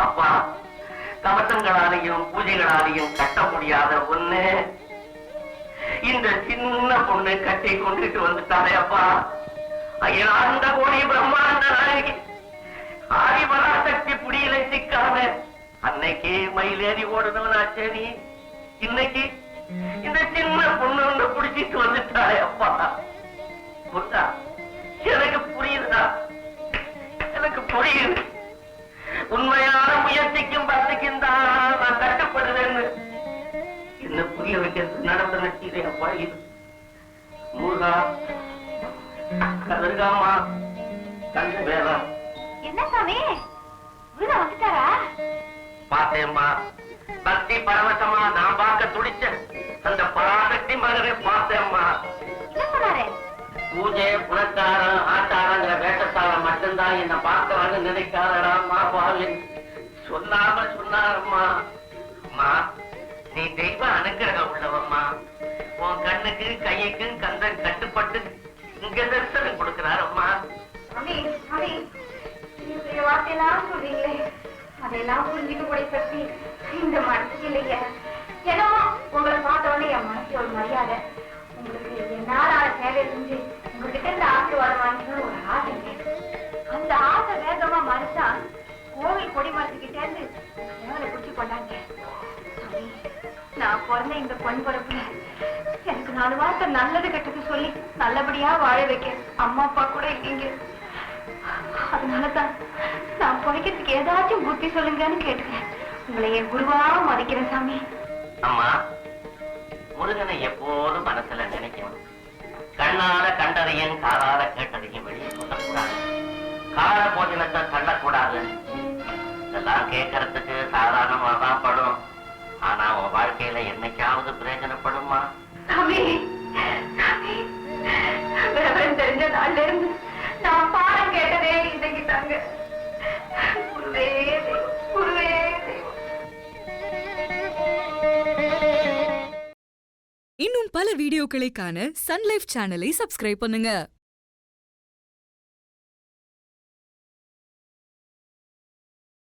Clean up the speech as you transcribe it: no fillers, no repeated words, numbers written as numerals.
அப்பா, கவசங்களாலையும் பூஜைகளாலையும் கட்ட முடியாத ஒண்ணு இந்த சின்ன பொண்ணு கட்டி கொண்டுட்டு வந்துட்டாரே அப்பா. அகிலாண்ட கோடி பிரம்மாண்ட நாயகி ஆதிபராசக்தி புடியில சிக்காம அன்னைக்கு மயிலேறி ஓடுனவனாச்சே நீ, இன்னைக்கு இந்த சின்ன பொண்ணு ஒண்ணு புடிச்சிட்டு வந்துட்டாரே அப்பா. புரியுதா? எனக்கு புரியுதா? எனக்கு புரியுது. உண்மையான முயற்சிக்கும் பக்திக்கும் தான் நான் கட்டுப்படுறேன்னு என்ன புரிய வைக்கிறது நடந்த சீதை அப்பா. இது முருகா, கதிர்காமா, கந்த வேதா. என்ன சாமி வந்துட்டாரா? பார்த்தேம்மா, பக்தி பரவசமா நான் பார்க்க துடிச்ச அந்த பராசக்தி மகனை பார்த்தேம்மா. என்ன சொன்னாரு? பூஜை புனஸ்காரம் ஆச்சாரங்கிற வேஷத்தால மட்டும்தான் என்ன பார்க்கறான்னு நினைக்காதடாமா பாவின். சொல்லாம சொன்னாரம்மா. அம்மா, நீ தெய்வ அனுக்கிரகம் உள்ளவம்மா. உன் கண்ணுக்கு கையுக்கும் கந்தன் கட்டுப்பட்டு இங்க தரிசனம் கொடுக்கிறாரம்மா. வார்த்தையெல்லாம் சொல்றீங்களே, அதையெல்லாம் புரிஞ்சுக்க கூடிய சக்தி இந்த மனசுக்கு இல்லைங்க. ஏன்னா உங்களை பார்த்தோன்னே என் மனசு ஒரு மரியாதை. உங்களுக்கு என்னால சேவை செஞ்சு உங்ககிட்ட இந்த ஆசீர்வாதம் வாங்கிக்கணும் ஒரு ஆசைங்க. அந்த ஆசை வேகமா மறைச்சா கோவில் கொடி மரத்துக்கிட்ட இருந்து சேவலை பிடிச்சு கொண்டாங்க. நான் பிறந்த இந்த பொன் பிறப்புல எனக்கு 4 வார்த்தை நல்லது கெட்டது சொல்லி நல்லபடியா வாழ வைக்க அம்மா அப்பா கூட இல்லைங்க. அதனாலதான் நான் பிழைக்கிறதுக்கு ஏதாச்சும் புத்தி சொல்லுங்கன்னு கேட்டுக்கிறேன். உங்களை என் குருவா மதிக்கிறேன் சாமி. அம்மா, முருகனை எப்போதும் மனசுல நினைக்கணும். கண்ணால கண்டதையும் காலால கேட்டதையும் வெளியே சொல்லக்கூடாது. கால போஜனத்தை தள்ளக்கூடாது. இதெல்லாம் கேட்கறதுக்கு சாதாரணமா தான் படும். ஆனா உன் வாழ்க்கையில என்னைக்காவது பிரயோஜனப்படுமா? சாமி, சாமி, விவரம் தெரிஞ்ச நாள்ல இருந்து நான் பாடம் கேட்டதே இன்னைக்கு தாங்க. குருவே தெய்வம், குருவே தெய்வம். இன்னும் பல வீடியோக்களை காண சன் லைஃப் சேனலை சப்ஸ்கிரைப் பண்ணுங்க.